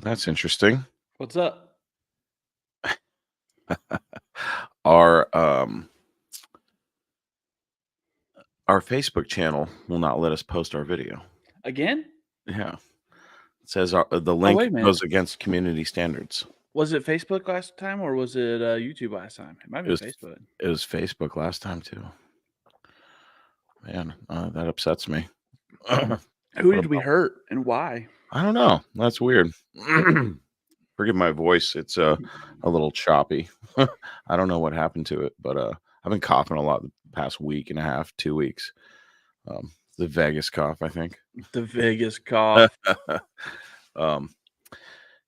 That's interesting. What's up? Our our Facebook channel will not let us post our video. Again? Yeah. It says the Oh, link wait a minute. goes against community standards. Was it Facebook last time or was it YouTube last time? It might It have was been Facebook. it was Facebook last time too. Man, that upsets me. What Who did we about? hurt and why? I don't know. That's weird. Forgive my voice. It's a little choppy. I don't know what happened to it, but I've been coughing a lot the past week and a half, 2 weeks. The Vegas cough, I think. The Vegas cough. um,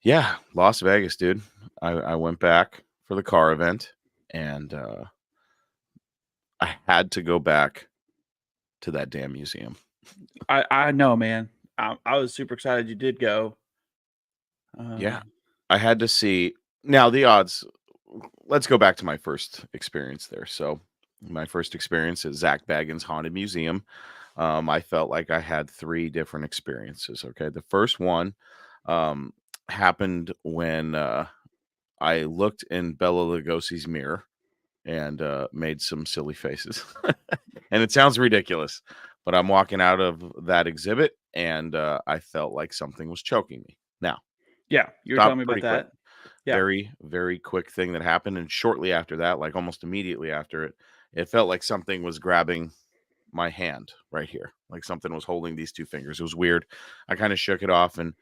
yeah, Las Vegas, dude. I went back for the car event, and I had to go back to that damn museum. I know, man. I was super excited you did go. Yeah, Um, I had to see. Now the odds. Let's go back to my first experience there. So, my first experience at Zach Bagans Haunted Museum. I felt like I had three different experiences. Okay, the first one um, happened when I looked in Bela Lugosi's mirror and made some silly faces. And it sounds ridiculous, but I'm walking out of that exhibit and I felt like something was choking me. Now, yeah, you were telling stopped me about pretty quick. that. Yeah. Very, very quick thing that happened. And shortly after that, like almost immediately after it, it felt like something was grabbing my hand right here. Like something was holding these two fingers. It was weird. I kind of shook it off. And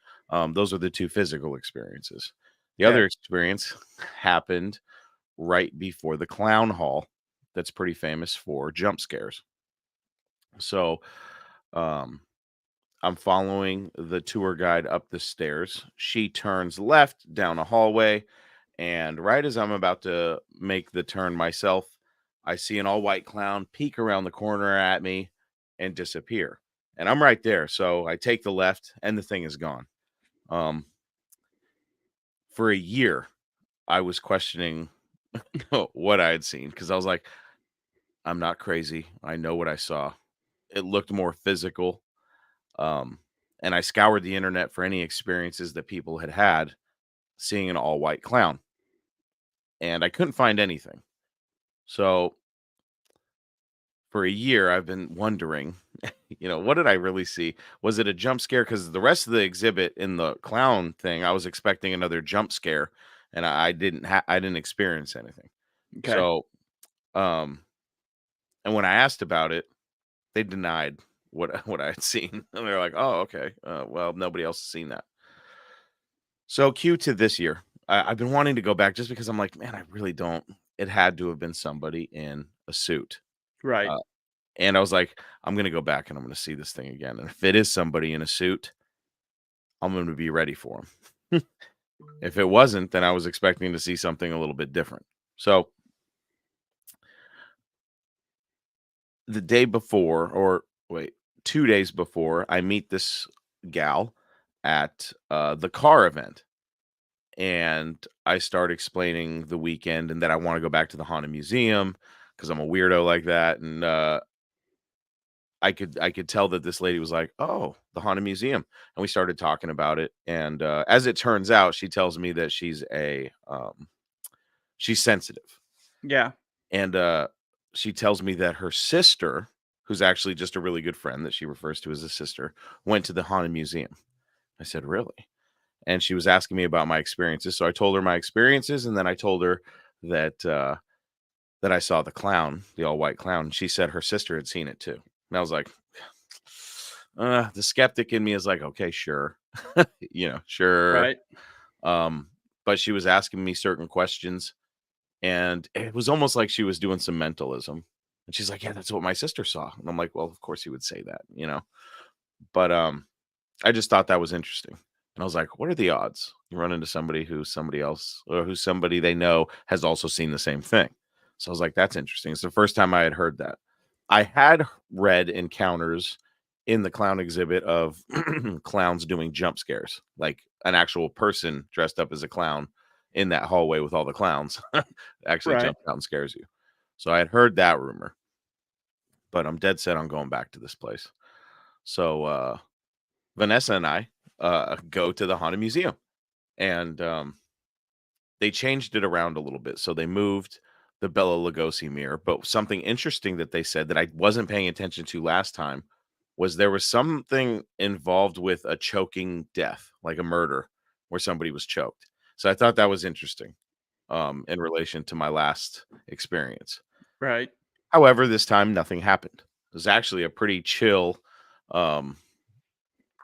those are the two physical experiences. The Okay. other experience happened right before the clown hall that's pretty famous for jump scares. So um I'm following the tour guide up the stairs. She turns left down a hallway, and right as I'm about to make the turn myself, I see an all white clown peek around the corner at me and disappear. And I'm right there. So I take the left and the thing is gone. Um for a year I was questioning what I had seen because I was like, I'm not crazy. I know what I saw. It looked more physical. Um, and I scoured the internet for any experiences that people had had seeing an all white clown, and I couldn't find anything. So for a year, I've been wondering, what did I really see? Was it a jump scare? Because the rest of the exhibit in the clown thing, I was expecting another jump scare, and I didn't experience anything. Okay. So, um, and when I asked about it, they denied what I had seen, and they're like, "Oh, okay. Well, nobody else has seen that." So, cue to this year. I've been wanting to go back just because I'm like, man, I really don't. It had to have been somebody in a suit, Right. uh, and I was like, I'm gonna go back and I'm gonna see this thing again. And if it is somebody in a suit, I'm gonna be ready for him. If it wasn't, then I was expecting to see something a little bit different. So, the day before, or wait, 2 days before, I meet this gal at the car event. And I start explaining the weekend and that I want to go back to the haunted museum because I'm a weirdo like that. And I could tell that this lady was like, "Oh, the haunted museum," and we started talking about it. And as it turns out, she tells me that she's sensitive, Yeah. and she tells me that her sister, who's actually just a really good friend that she refers to as a sister, went to the haunted museum. I said, "Really?" And she was asking me about my experiences. So I told her my experiences, and then I told her that that I saw the clown, the all white clown. And she said her sister had seen it too. And I was like, the skeptic in me is like, okay, sure, sure. Right. Um, but she was asking me certain questions, and it was almost like she was doing some mentalism. And she's like, "Yeah, that's what my sister saw." And I'm like, "Well, of course he would say that." But I just thought that was interesting. And I was like, what are the odds you run into somebody who's somebody else or who's somebody they know has also seen the same thing? So I was like, that's interesting. It's the first time I had heard that. I had read encounters in the clown exhibit of clowns doing jump scares, like an actual person dressed up as a clown in that hallway with all the clowns actually Right. jumps out and scares you. So I had heard that rumor, but I'm dead set on going back to this place. So Vanessa and I go to the haunted museum. and they changed it around a little bit. So they moved the Bela Lugosi mirror. But something interesting that they said that I wasn't paying attention to last time was there was something involved with a choking death, like a murder, where somebody was choked. So I thought that was interesting in relation to my last experience. Right. However, this time nothing happened. It was actually a pretty chill, um,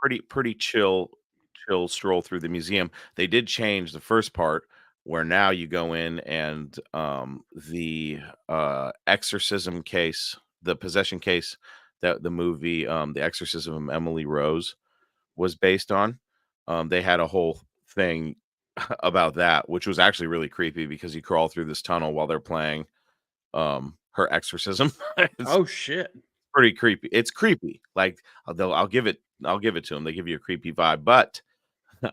pretty chill stroll through the museum. They did change the first part where now you go in and the exorcism case, the possession case that the movie The Exorcism of Emily Rose was based on. They had a whole thing about that, which was actually really creepy because you crawl through this tunnel while they're playing her exorcism. It's Oh shit. pretty creepy. It's creepy. Like I'll give it to them. They give you a creepy vibe, but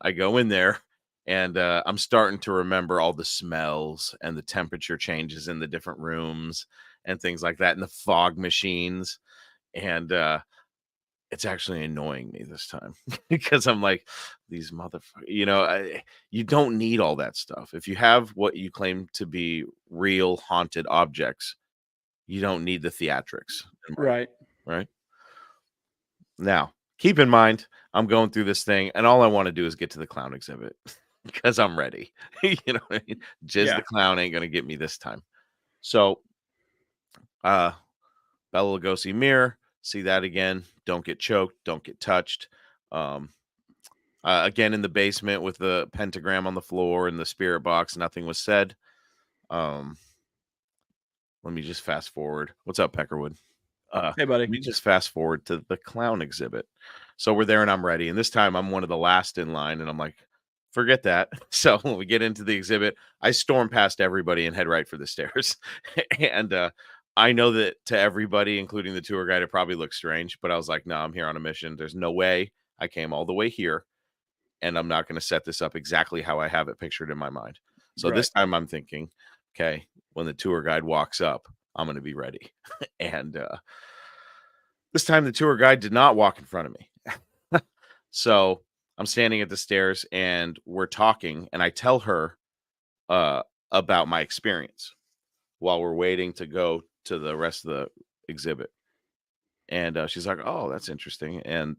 I go in there and I'm starting to remember all the smells and the temperature changes in the different rooms and things like that and the fog machines and it's actually annoying me this time because I'm like these motherfuckers, you don't need all that stuff. If you have what you claim to be real haunted objects, you don't need the theatrics, in my Right. right? Now, keep in mind, I'm going through this thing, and all I want to do is get to the clown exhibit because I'm ready. You know what I mean? Jizz Yeah. the clown ain't gonna get me this time. So, uh, Bela Lugosi mirror, see that again. Don't get choked. Don't get touched. Um, again in the basement with the pentagram on the floor and the spirit box. Nothing was said. Um, let me just fast forward. What's up, Peckerwood? Hey, buddy. Let me just fast forward to the clown exhibit. So we're there and I'm ready. And this time I'm one of the last in line and I'm like, forget that. So when we get into the exhibit, I storm past everybody and head right for the stairs. And I know that to everybody, including the tour guide, it probably looks strange, but I was like, no, I'm here on a mission. There's no way I came all the way here and I'm not going to set this up exactly how I have it pictured in my mind. So Right. this time I'm thinking, okay, when the tour guide walks up, I'm going to be ready. And this time the tour guide did not walk in front of me. So I'm standing at the stairs and we're talking, and I tell her about my experience while we're waiting to go to the rest of the exhibit. And she's like, "Oh, that's interesting." And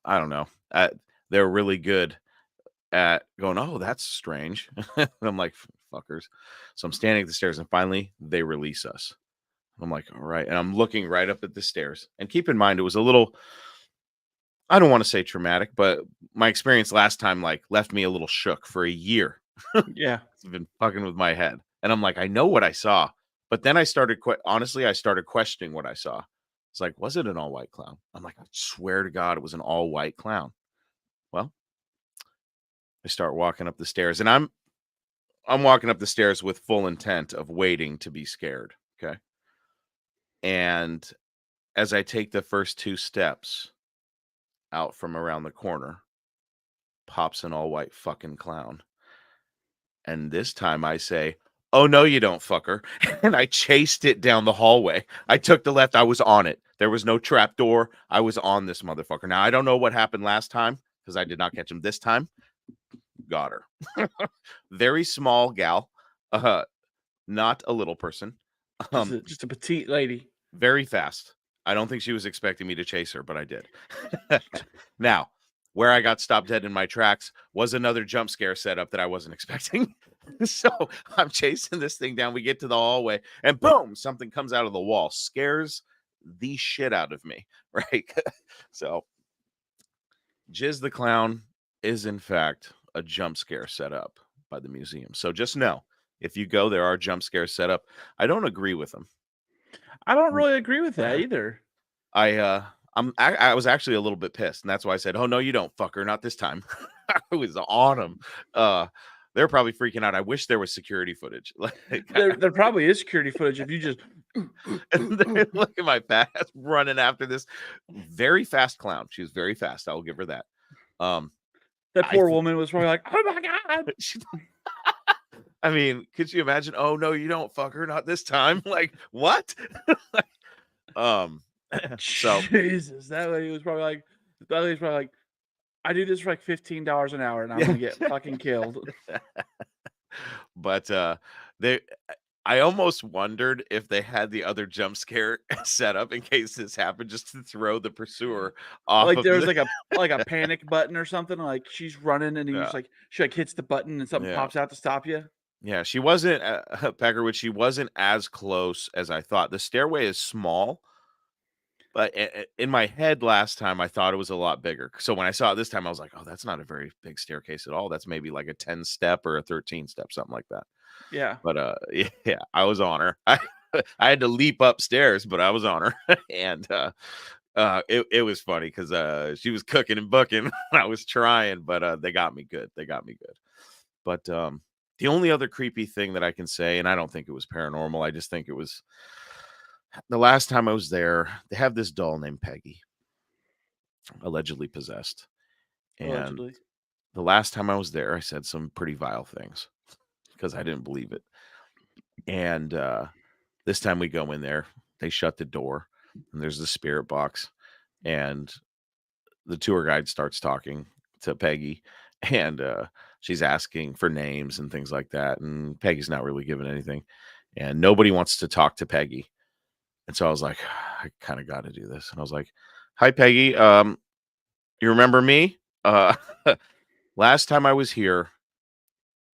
I don't know. They're really good at going, "Oh, that's strange." And I'm like, "Fuckers." So I'm standing at the stairs, and finally they release us. I'm like, "All right." And I'm looking right up at the stairs. And keep in mind, it was a little, I don't want to say traumatic, but my experience last time like left me a little shook for a year. Yeah. It's been fucking with my head. And I'm like, I know what I saw. But then I started honestly, I started questioning what I saw. It's like, was it an all white clown? I'm like, I swear to God, it was an all white clown. Well, I start walking up the stairs and I'm walking up the stairs with full intent of waiting to be scared. Okay. And as I take the first two steps out from around the corner, pops an all white fucking clown. And this time I say, "Oh, no, you don't, fucker." And I chased it down the hallway. I took the left. I was on it. There was no trap door. I was on this motherfucker. Now, I don't know what happened last time because I did not catch him this time. Got her. Very small gal, uh, not a little person. Just Um, a just a petite lady. Very fast. I don't think she was expecting me to chase her, but I did. Now, where I got stopped dead in my tracks was another jump scare setup that I wasn't expecting. So I'm chasing this thing down. We get to the hallway, and boom, something comes out of the wall, scares the shit out of me. Right. So, Jizz the Clown is, in fact, a jump scare set up by the museum. So just know if you go, there are jump scares set up. I don't agree with them. I don't really agree with that either. I I was actually a little bit pissed, and that's why I said, "Oh no, you don't, fucker, not this time." I was on them. They're probably freaking out. I wish there was security footage. Like, There probably is security footage if you just look at my fast running after this very fast clown. She was very fast. I will give her that. Um, that I poor th- woman was probably like, "Oh my god." she- I mean, could you imagine? Oh no, you don't, fucker, not this time. Like what? um, so Jesus, that lady was probably like I do this for like $15 an hour, and I'm Yeah. gonna get fucking killed. But, they I almost wondered if they had the other jump scare set up in case this happened just to throw the pursuer off Like, of there's the like a panic button or something, like, she's running and Yeah, she, like, hits the button and something yeah. pops out to stop you. Yeah, she wasn't, Peckerwood, she wasn't as close as I thought. The stairway is small, but in my head last time, I thought it was a lot bigger. So when I saw it this time, I was like, "Oh, that's not a very big staircase at all. That's maybe like a 10 step or a 13 step, something like that." Yeah. But, yeah, I was on her. I had to leap upstairs, but I was on her. And, it was funny because she was cooking and booking. I was trying, but, they got me good. They got me good. But, the only other creepy thing that I can say, and I don't think it was paranormal, I just think it was the last time I was there, they have this doll named Peggy, allegedly possessed. And Allegedly. the last time I was there, I said some pretty vile things because I didn't believe it. And, this time we go in there, they shut the door, and there's the spirit box, and the tour guide starts talking to Peggy, and, she's asking for names and things like that, and Peggy's not really giving anything, and nobody wants to talk to Peggy, and so I was like, "I kinda gotta do this," and I was like, "Hi, Peggy, you remember me? Uh, last time I was here,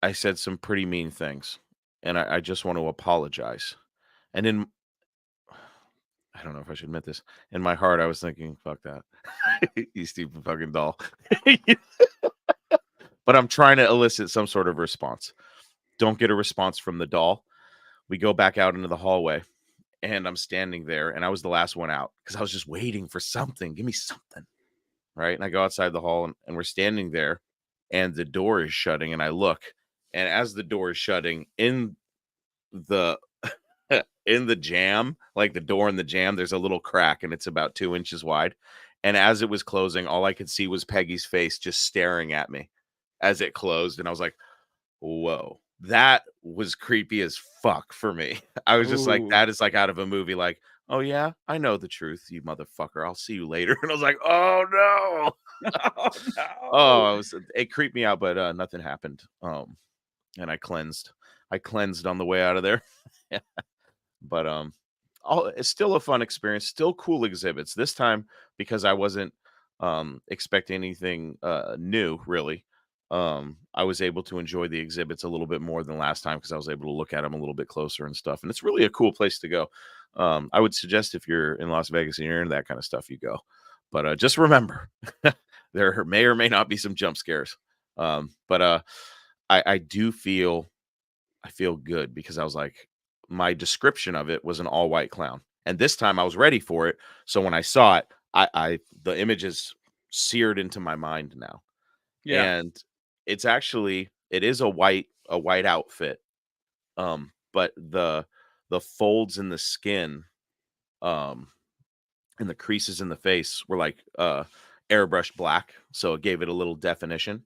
I said some pretty mean things, and I just want to apologize." And in I don't know if I should admit this. In my heart, I was thinking, "Fuck that, you stupid fucking doll." But I'm trying to elicit some sort of response. Don't get a response from the doll. We go back out into the hallway, and I'm standing there, and I was the last one out because I was just waiting for something. Give me something, right? And I go outside the hall, and we're standing there, and the door is shutting, and I look, and as the door is shutting, the in the jam, like the door in the jam, there's a little crack and it's about 2 inches wide. And as it was closing, all I could see was Peggy's face just staring at me as it closed. And I was like, whoa, that was creepy as fuck for me. I was just like, Ooh. that is like out of a movie, like, oh yeah, I know the truth, you motherfucker. I'll see you later. And I was like, oh no. Oh, Oh, no. it creeped me out, but nothing happened. And I cleansed on the way out of there. But, all it's still a fun experience, still cool exhibits. This time, because I wasn't, expecting anything, new, really, I was able to enjoy the exhibits a little bit more than last time because I was able to look at them a little bit closer and stuff, and it's really a cool place to go. I would suggest if you're in Las Vegas and you're into that kinda stuff, you go. But, just remember, there may or may not be some jump scares. But, I do feel I feel good because I was like, my description of it was an all white clown. And this time I was ready for it. So when I saw it, the image is seared into my mind now. Yeah. And it is a white outfit. But the folds in the skin, um, and the creases in the face were like airbrushed black. So it gave it a little definition,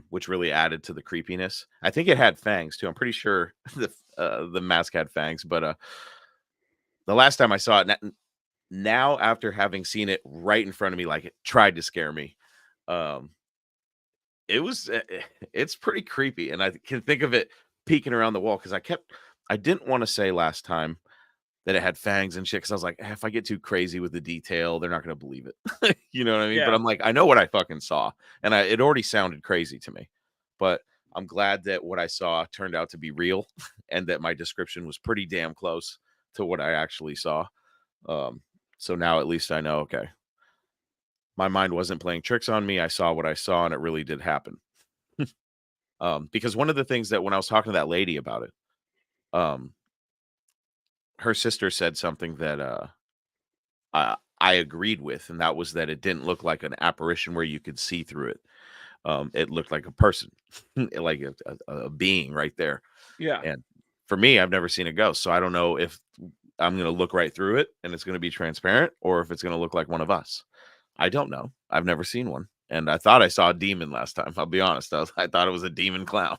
which really added to the creepiness. I think it had fangs too. I'm pretty sure the mask had fangs, but the last time I saw it, now after having seen it right in front of me, like it tried to scare me, um, it was it's pretty creepy, and I can think of it peeking around the wall because I didn't want to say last time that it had fangs and shit because I was like, if I get too crazy with the detail, they're not gonna believe it. You know what I mean? But Yeah. I'm like, I know what I fucking saw, and it already sounded crazy to me. But I'm glad that what I saw turned out to be real, and that my description was pretty damn close to what I actually saw. Um, so now at least I know, okay, my mind wasn't playing tricks on me. I saw what I saw, and it really did happen. Because one of the things that when I was talking to that lady about it, um, her sister said something that I agreed with, and that was that it didn't look like an apparition where you could see through it. It looked like a person, like a being right there. Yeah. And for me, I've never seen a ghost, so I don't know if I'm gonna look right through it and it's gonna be transparent, or if it's gonna look like one of us. I don't know. I've never seen one, and I thought I saw a demon last time. I'll be honest. I thought it was a demon clown,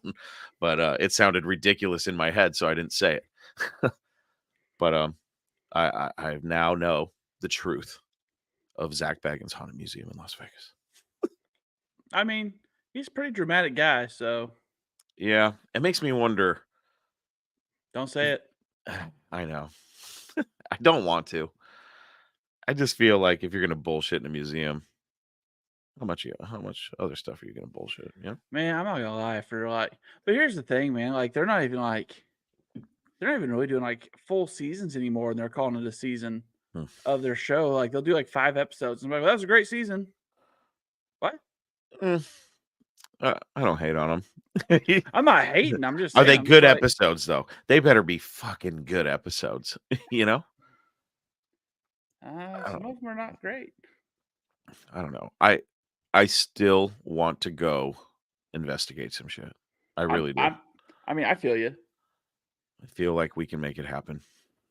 but it sounded ridiculous in my head, so I didn't say it. But I now know the truth of Zach Bagans' Haunted Museum in Las Vegas. I mean, he's a pretty dramatic guy, so Yeah, it makes me wonder. don't say it. I know. I don't want to. I just feel like if you're gonna bullshit in a museum, how much other stuff are you gonna bullshit? Yeah. Man, I'm not gonna lie, for like but here's the thing, man, like, they're not even really doing, like, full seasons anymore, and they're calling it a season Hmm. of their show, like, they'll do, like, 5 episodes, and I'm like, "Well, that was a great season." "What?" Mm, I don't hate on them. I'm not hating, I'm just Are saying, they I'm just good like, episodes though? They better be fucking good episodes. You know? I some don't, of them are not great. I don't know. I still want to go investigate some shit. I I'm really do. I'm I mean, I feel you. I feel like we can make it happen.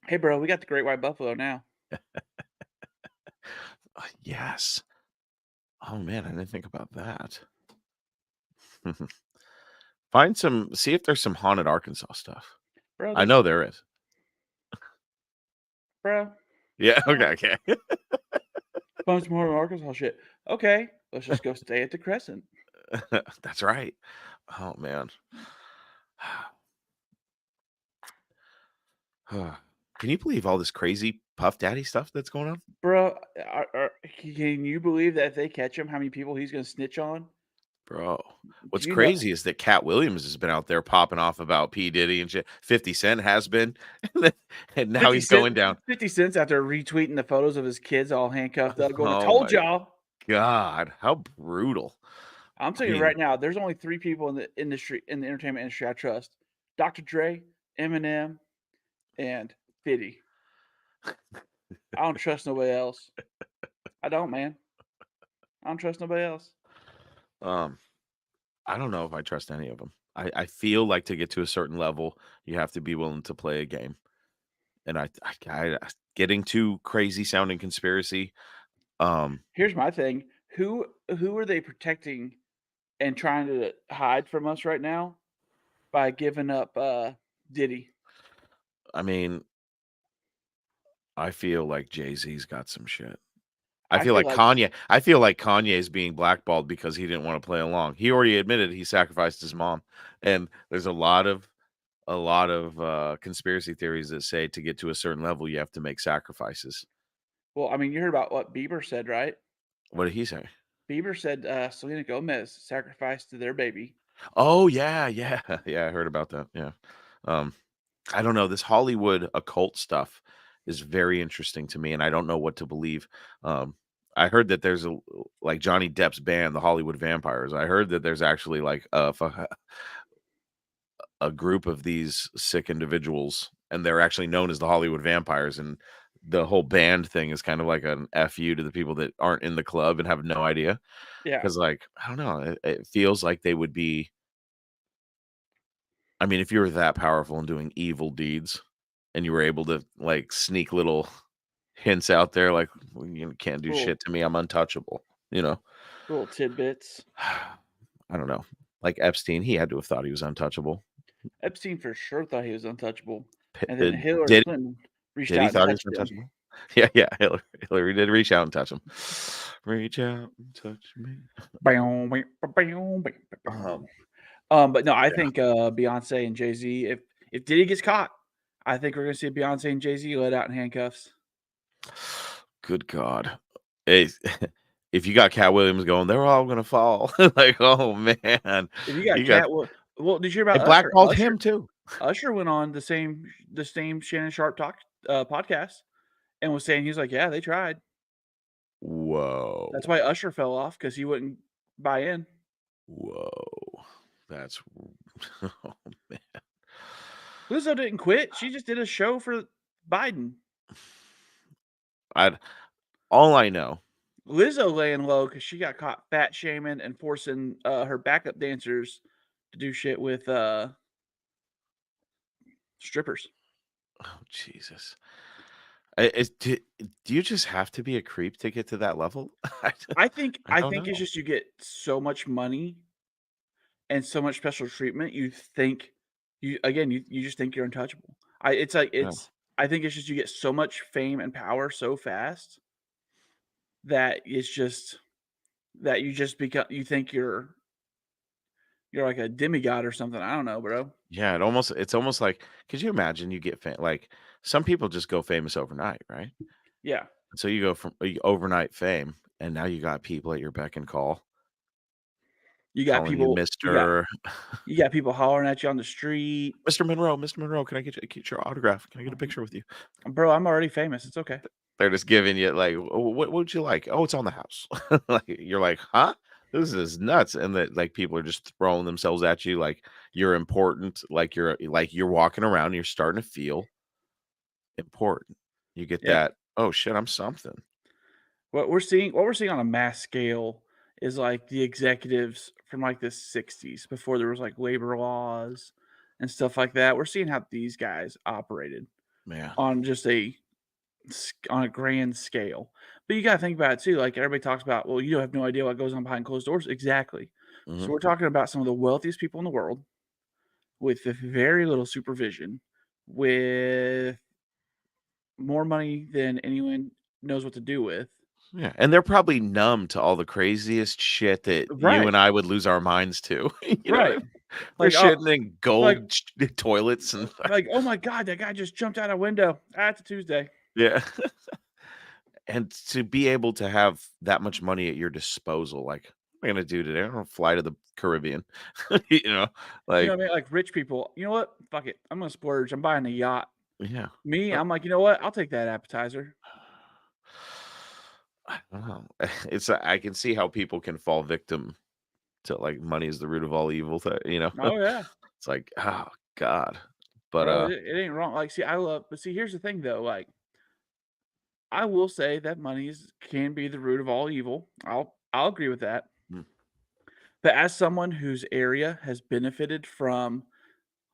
"Hey, bro, we got the great white buffalo now." Yes. Oh man, I didn't think about that. See if there's some haunted Arkansas stuff. "Bro, I there's know there is. bro, Yeah, uh, okay. find some more Arkansas shit." "Okay, let's just go stay at the Crescent." That's right. Oh man. Can you believe all this crazy Puff Daddy stuff that's going on? Bro, can you believe that if they catch him, how many people he's gonna snitch on? Bro. Do What's you know crazy is that Cat Williams has been out there popping off about P. Diddy and shit. 50 Cent has been. And now 50 he's Cent going down. 50 Cent's out there retweeting the photos of his kids all handcuffed up going, "I Oh told my y'all." God. How brutal. I'm I telling you mean, right now, there's only 3 people in the entertainment industry I trust: Dr. Dre, Eminem, and 50. I don't trust nobody else. I don't, man. I don't trust nobody else. um, I don't know if I trust any of them. I feel like to get to a certain level, you have to be willing to play a game. And getting too crazy sounding conspiracy. Um, Here's my thing, who are they protecting and trying to hide from us right now by giving up, Diddy? I mean, I feel like Jay-Z's got some shit. I feel like I feel like Kanye is being blackballed because he didn't wanna play along. He already admitted he sacrificed his mom, and there's a lot of conspiracy theories that say to get to a certain level, you have to make sacrifices. well, I mean, you heard about what Bieber said, right? What did he say? Bieber said, Selena Gomez sacrificed to their baby. Oh, yeah, yeah, yeah, I heard about that, yeah. Um, I don't know, this Hollywood occult stuff is very interesting to me, and I don't know what to believe. I heard that there's like Johnny Depp's band, the Hollywood Vampires. I heard that there's actually like a group of these sick individuals, and they're actually known as the Hollywood Vampires, and the whole band thing is kind of like an FU to the people that aren't in the club and have no idea. Yeah. Because, like, I don't know, it feels like they would be. I mean, if you were that powerful and doing evil deeds, and you were able to like sneak little hints out there, like, "Well, you can't do Little shit to me, I'm untouchable," you know? little tidbits. I don't know. Like Epstein, he had to have thought he was untouchable. Epstein for sure thought he was untouchable, P- and then uh, Hillary did Clinton reached did he out and thought he was touched him. untouchable? Yeah, yeah. Hillary did reach out and touch him. Reach out and touch me. Bow, bow, bow, bow, bow. Um, But no, I yeah. think, Beyonce and Jay-Z, if Diddy gets caught, I think we're gonna see Beyonce and Jay-Z let out in handcuffs. Good God. Hey, if you got Cat Williams going, they're all gonna fall. Like, oh man, If you got you got Cat well, did you hear they about Usher? blackballed him too. Usher went on the same Shannon Sharp podcast and was saying, he's like, "Yeah, they tried." That's Whoa, why Usher fell off because he wouldn't buy in. whoa, that's oh man. Lizzo didn't quit. She just did a show for Biden. I all I know. Lizzo laying low because she got caught fat shaming and forcing, her backup dancers to do shit with, strippers. Oh Jesus. Do you just have to be a creep to get to that level? I think I I don't think it's know. just you get so much money and so much special treatment, you think you just think you're untouchable. Yeah. I think it's just you get so much fame and power so fast that it's just that you just become you think you're like a demigod or something. I don't know, bro. Yeah, it's almost like could you imagine you get like some people just go famous overnight, right? Yeah. So you go from overnight fame, and now you got people at your beck and call You got calling you people you got Mister you got people hollering at you on the street. Mr. Monroe, can I get your autograph? Can I get a Mhm. picture with you? Bro, I'm already famous. It's okay. They're just giving you like, what would you like? Oh, it's on the house. Like you're like, huh? This is nuts. And that like people are just throwing themselves at you like you're important, like you're walking around, and you're starting to feel important. You get Yeah. that, oh shit, I'm something. What we're seeing on a mass scale is like the executives from like the 60s before there was like labor laws and stuff like that. We're seeing how these guys operated Man. on just on a grand scale. But you got to think about it too. Like everybody talks about, well, you have no idea what goes on behind closed doors. Exactly. So Mhm. we're talking about some of the wealthiest people in the world with very little supervision, with more money than anyone knows what to do with. Yeah, and they're probably numb to all the craziest shit that you Right. and I would lose our minds to. You know what I Right. mean? They're Like, oh, shitting in like, gold toilets and like, oh my God, that guy just jumped out a window. Ah, it's a Tuesday. yeah. And to be able to have that much money at your disposal, like, "What am I gonna do today? I'm gonna fly to the Caribbean." You know? You know Like what I mean? Like rich people, you know what? Fuck it. I'm gonna splurge. I'm buying a yacht. yeah. Me, Uh, I'm like, you know what? I'll take that appetizer. I don't know. I can see how people can fall victim to, like, money is the root of all evil, you know? Oh yeah. It's like, "Oh god." But, Bro, it ain't wrong. Like, see, I love but see, here's the thing though, like, I will say that can be the root of all evil. I'll agree with that. mm, But as someone whose area has benefited from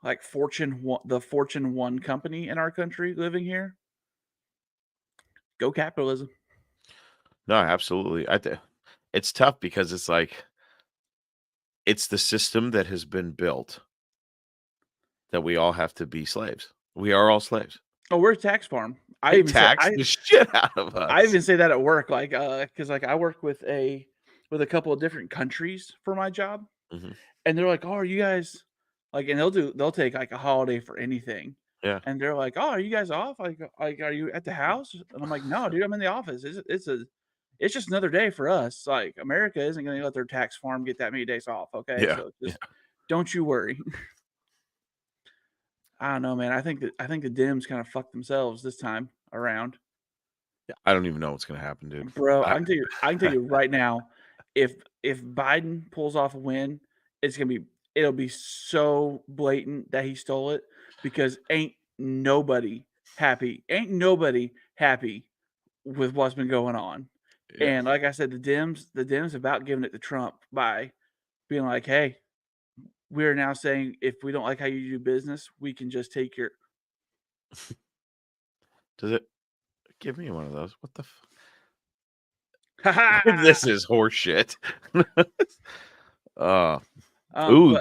like the Fortune 1 company in our country living here, go capitalism. no, absolutely. It's tough because it's like it's the system that has been built that we all have to be slaves. We are all slaves. Oh, we're a tax farm. They tax the shit out of I us. even say that at work, like, because like, I work with a couple of different countries for my job, Mhm. and they're like, "Oh, are you guys" like, and they'll take, like, a holiday for anything, Yeah. and they're like, "Oh, are you guys off? Like, are you at the house?" And I'm like, "No, dude, I'm in the office. It's just another day for us. Like, America isn't gonna let their tax farm get that many days off, okay? Yeah. So Yeah. just don't you worry." I don't know, man. I think the Dems kinda fucked themselves this time around. Yeah. I don't even know what's gonna happen, dude. Bro, I I can tell you right now, if Biden pulls off a win, it'll be so blatant that he stole it because ain't nobody happy with what's been going on. yeah. And like I said, the Dems about giving it to Trump by being like, "Hey, we're now saying if we don't like how you do business, we can just take your" Does it give me one of those? What the Ha This ha! is horseshit. Uh, But ooh,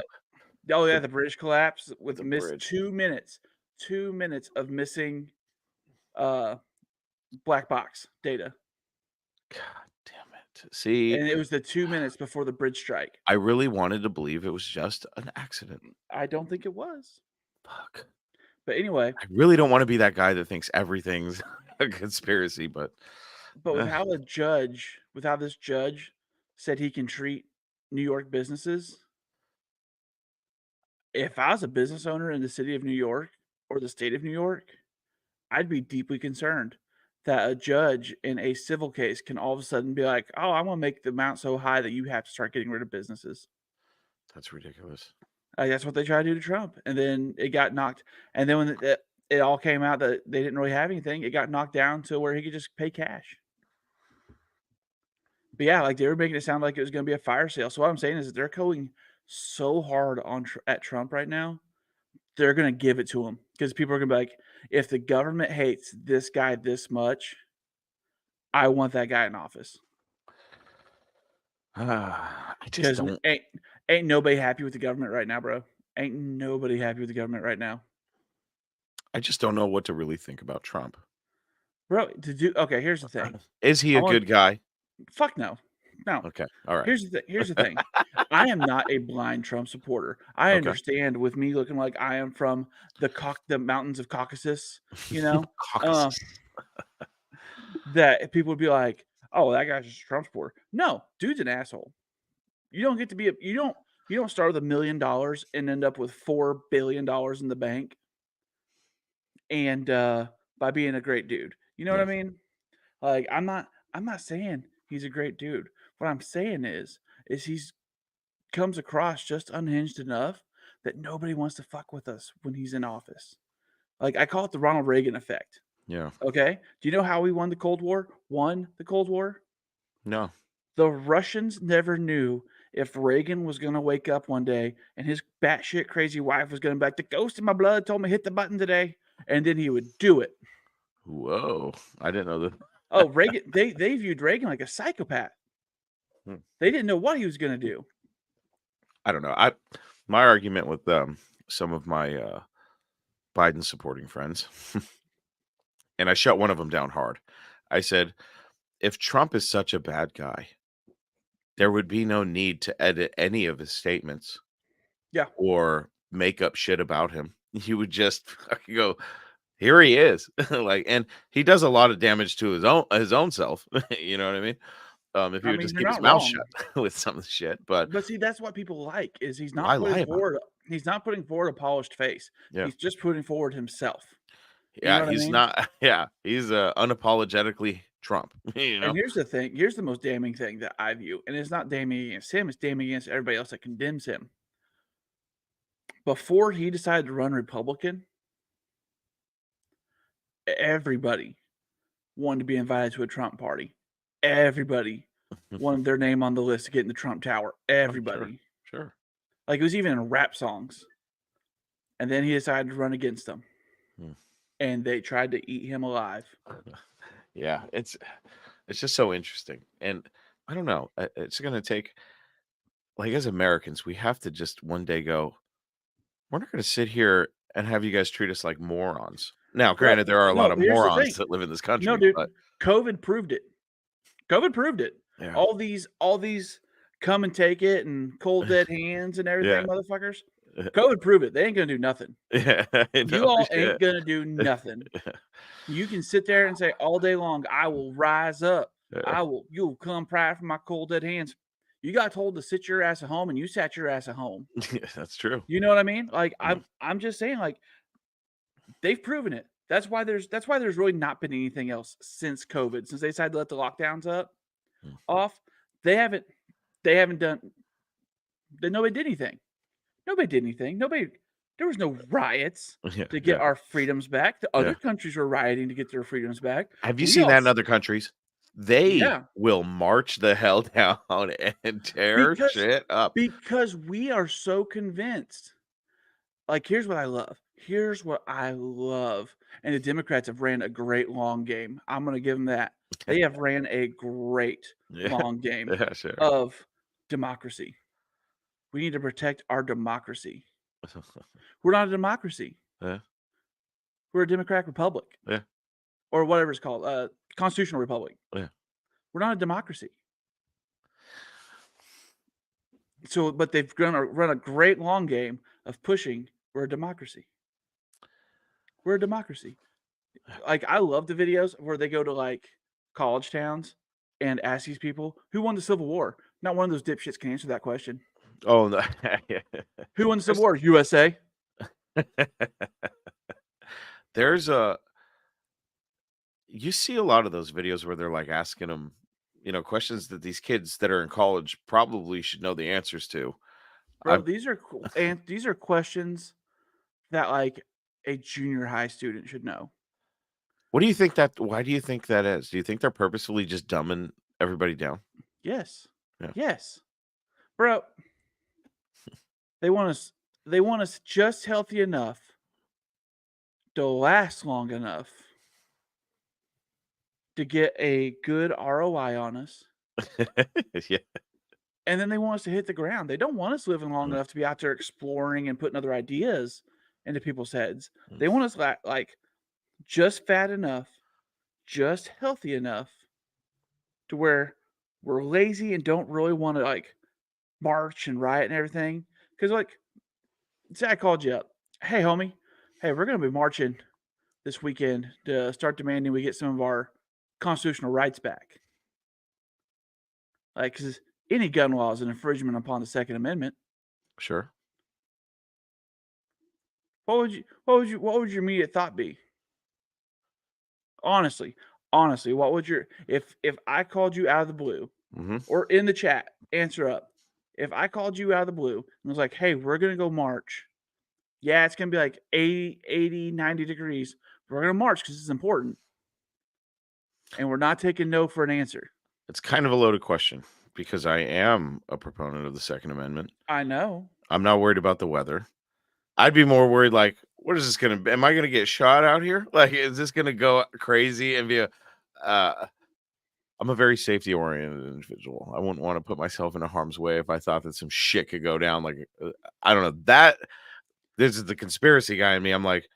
oh, yeah, the the bridge collapse with the missed bridge. 2 minutes of missing, uh, black box data, God damn it. See, and it was the 2 minutes before the bridge strike. I really wanted to believe it was just an accident. I don't think it was. Fuck. But anyway, I really don't wanna be that guy that thinks everything's a conspiracy, but, with uh, how this judge said he can treat New York businesses, if I was a business owner in the city of New York or the state of New York, I'd be deeply concerned that a judge in a civil case can all of a sudden be like, "Oh, I'm gonna make the amount so high that you have to start getting rid of businesses." that's ridiculous. That's what they tried to do to Trump, and then it got knocked and then when it all came out that they didn't really have anything, it got knocked down to where he could just pay cash. But yeah, like, they were making it sound like it was gonna be a fire sale, so what I'm saying is that they're going so hard on at Trump right now, they're gonna give it to him because people are gonna be like, "If the government hates this guy this much, I want that guy in office." I just 'Cause don't ain't nobody happy with the government right now, bro. Ain't nobody happy with the government right now. I just don't know what to really think about Trump. Bro, to do okay, here's the thing. Is he I a want good guy? fuck no. Now, Okay. All right. here's the thing. I am not a blind Trump supporter. I Okay. understand with me looking like I am from the mountains of Caucasus, you know, uh, Caucasus. that people would be like, "Oh, that guy's just a Trump supporter." No, dude's an asshole. You don't get to be a you don't start with $1 million and end up with $4 billion in the bank and by being a great dude. You know what I Yeah. mean? Like I'm not saying he's a great dude. What I'm saying is he's comes across just unhinged enough that nobody wants to fuck with us when he's in office. Like I call it the Ronald Reagan effect. Yeah. Okay? Do you know how we won the Cold War? Won the Cold War? No. The Russians never knew if Reagan was going to wake up one day and his batshit crazy wife was going to be like, the ghost in my blood told me hit the button today. And then he would do it. Whoa. I didn't know Oh, that. Reagan, they viewed Reagan like a psychopath. Hmm. They didn't know what he was going to do. I don't know. My argument with some of my Biden supporting friends, and I shut one of them down hard. I said, if Trump is such a bad guy, there would be no need to edit any of his statements Yeah. or make up shit about him. You would just fucking go, here he is. Like, and he does a lot of damage to his own self. You know what I mean? If he I would mean, just you're keep his not mouth wrong. shut with some of the shit. But But see, that's what people like is why lie about it? he's not putting forward a polished face. Yeah. He's just putting forward himself. You know Yeah, what I he's mean? not yeah, he's, unapologetically Trump, you And know? here's the thing. Here's the most damning thing that I view, and it's not damning against him. It's damning against everybody else that condemns him. Before he decided to run Republican, everybody wanted to be invited to a Trump party. Everybody wanted their name on the list to get in the Trump Tower. Oh, sure, Everybody. sure. Like it was even in rap songs. And then he decided to run against them. Hmm. And they tried to eat him alive. Yeah, it's just so interesting, and I don't know, it's gonna take like, as Americans, we have to just one day go, "We're not gonna sit here and have you guys treat us like morons." Now, Bro, granted, there are a lot no, of here's the morons thing. that live in this No, country, dude, but COVID proved it. COVID proved it. yeah. All these come and take it and cold dead hands and everything, Yeah. motherfuckers. COVID proved it. They ain't gonna do nothing. Yeah, You no all ain't shit. gonna do nothing. You can sit there and say all day long, I will rise up. You'll come pry from my cold dead hands. You got told to sit your ass at home and you sat your ass at home. Yeah, that's true. You know what I mean? Like Mm, I'm just saying, like, they've proven it. That's why there's really not been anything else since COVID, since they decided to let the lockdowns mm. off. They haven't they haven't done nobody did anything. Nobody did anything. Nobody there was no riots Yeah, to get yeah, our freedons back. The yeah. other countries were rioting to get their freedoms back. Have you We seen all that in other countries? They Yeah, will march the hell down and tear because shit up. we are so convinced. Like, here's what I love. Here's what I love. And the Democrats have ran a great long game. I'm gonna give them that. They have ran a great Yeah, long game yeah, sure. of democracy. We need to protect our democracy. We're not a democracy. Yeah, We're a democratic republic yeah, or whatever it's called, constitutional republic. yeah. We're not a democracy. So, but they've run a great long game of pushing we're a democracy. We're a democracy. Like, I love the videos where they go to, like, college towns and ask these people, "Who won the Civil War?" Not one of those dipshits can answer that question. Oh, no. Yeah. "Who won the Civil There's War?" "USA." there's a you see a lot of those videos where they're, like, asking them, questions that these kids that are in college probably should know the answers to. Bro, I'm these are questions that, like, a junior high student should know. What do you think why do you think that is? Do you think they're purposefully just dumbing everybody down? Yes. Yeah. Yes. Bro, they want us they want us just healthy enough to last long enough to get a good ROI on us, Yeah. and then they want us to hit the ground. They don't want us living long Mm, enough to be out there exploring and putting other ideas into people's heads. mm. They want us like just fat enough, just healthy enough to where we're lazy and don't really want to like march and riot and everything. Because like, say I called you up, hey homie, hey, we're gonna be marching this weekend to start demanding we get some of our constitutional rights back. Like, because any gun law is an infringement upon the Second Amendment. Sure. What would your immediate thought be? Honestly, honestly, what would your if I called you out of the blue Hmm. or in the chat, answer up. If I called you out of the blue and was like, hey, we're gonna go march. Yeah, it's gonna be like 80, 90 degrees. We're gonna march because it's important. And we're not taking no for an answer. It's kind of a loaded question because I am a proponent of the Second Amendment. I know. I'm not worried about the weather. I'd be more worried, like, what is this gonna be? Am I gonna get shot out here? Like, is this gonna go crazy and be a I'm a very safety oriented individual. I wouldn't want to put myself in a harm's way if I thought that some shit could go down. Like, I don't know. That this is the conspiracy guy in me. I'm like,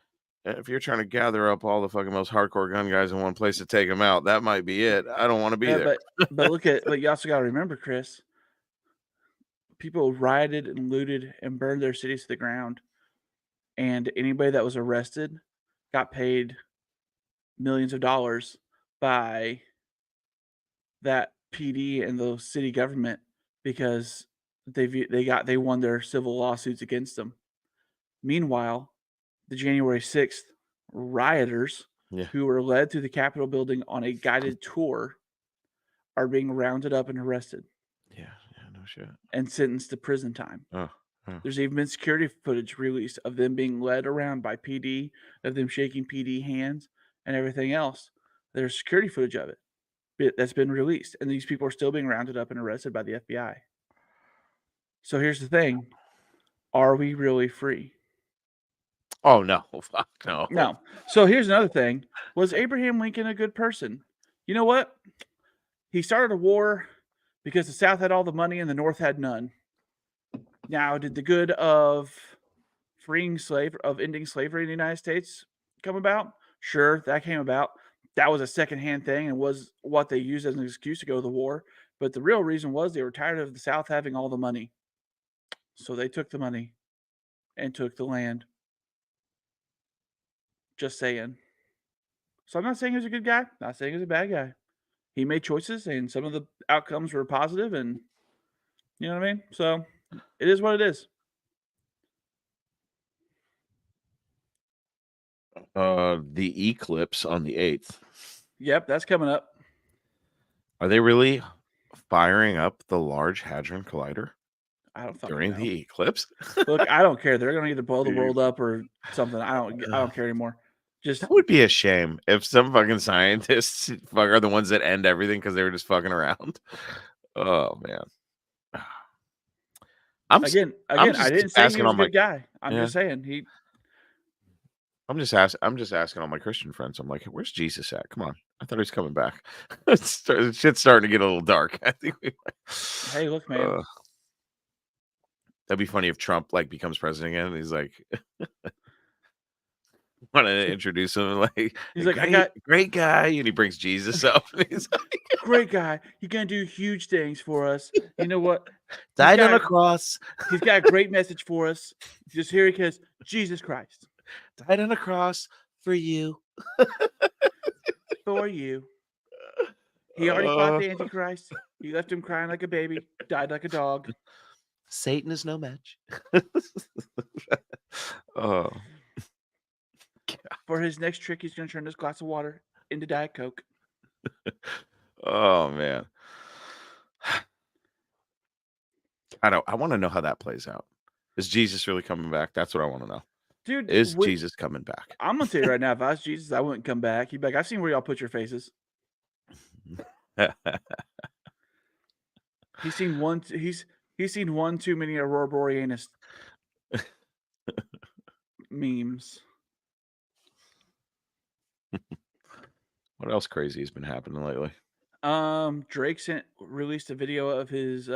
if you're trying to gather up all the fucking most hardcore gun guys in one place to take them out, that might be it. I don't want to be Yeah, there. but you also gotta remember, Chris, people rioted and looted and burned their cities to the ground. And anybody that was arrested got paid millions of dollars by that PD and the city government because they won their civil lawsuits against them. Meanwhile, the January 6th rioters Yeah, who were led through the Capitol building on a guided tour are being rounded up and arrested yeah, yeah. No shit. and sentenced to prison time. Oh, oh. There's even been security footage released of them being led around by PD, of them shaking PD hands and everything else. There's security footage of it that's been released, and these people are still being rounded up and arrested by the FBI. So here's the thing: are we really free? Oh no, fuck no. No. So here's another thing: was Abraham Lincoln a good person? You know what? He started a war because the South had all the money and the North had none. Now, did the good of ending slavery in the United States come about? Sure, that came about. That was a secondhand thing and was what they used as an excuse to go to the war. But the real reason was they were tired of the South having all the money. So they took the money and took the land. Just saying. So I'm not saying he was a good guy, not saying he was a bad guy. He made choices and some of the outcomes were positive, and you know what I mean? So it is what it is. The eclipse on the 8th. Yep, that's coming up. Are they really firing up the Large Hadron Collider I don't fucking during know. the eclipse? Look, I don't care. They're gonna either blow the Dude, world up or something. I don't care anymore. Just that would be a shame if some fucking scientists are the ones that end everything because they were just fucking around. Oh man, again, I'm I just didn't say he asking was all a my good guy. I'm yeah. just saying he. I'm just asking all my Christian friends. I'm like, where's Jesus at? Come on, I thought he was coming back. Shit's starting to get a little dark. I think we. Hey, look, man. Uh, that'd be funny if Trump like becomes president again. And he's like, want to introduce him like He's a like, I got great guy, and he brings Jesus up. And he's great guy. He's gonna do huge things for us. You know what? He's died on got a cross. he's got a great message for us. Just here because Jesus Christ Died on a cross for you. for you. He already fought Uh, the Antichrist. He left him crying like a baby. Died like a dog. Satan is no match. Oh, For his next trick, he's gonna turn this glass of water into Diet Coke. oh man. I want to know how that plays out. Is Jesus really coming back? That's what I want to know. Dude, Is Jesus coming back? I'm gonna tell you right now, if I was Jesus, I wouldn't come back. He'd be like, I've seen where y'all put your faces. He's seen one. He's seen one too many Aurora Borealis memes. What else crazy has been happening lately? Drake released a video of his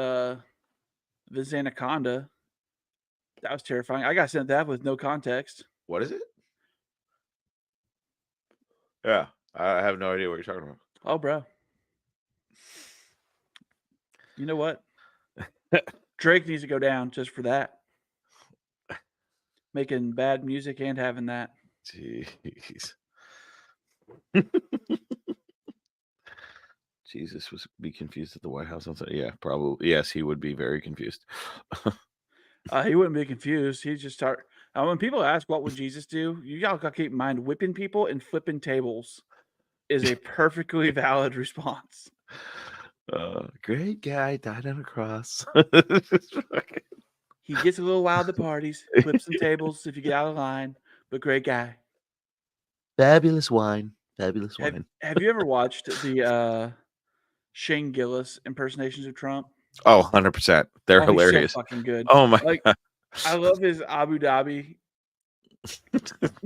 anaconda. That was terrifying. I got sent that with no context. What is it? Yeah, I have no idea what you're talking about. Oh, bro. You know what? Drake needs to go down just for that. Making bad music and having that. Jeez. Jesus was be confused at the White House. Yeah, probably. Yes, he would be very confused. He wouldn't be confused. He'd just start. When people ask what would Jesus do, you all got to keep in mind whipping people and flipping tables is a perfectly valid response. Great guy died on a cross. He gets a little wild at parties, flips some tables if you get out of line, but great guy. Fabulous wine. Fabulous Have wine. Have you ever watched the Shane Gillis impersonations of Trump? Oh, 100%. They're Oh, he's so hilarious. fucking good. Oh my Like, god. I love his Abu Dhabi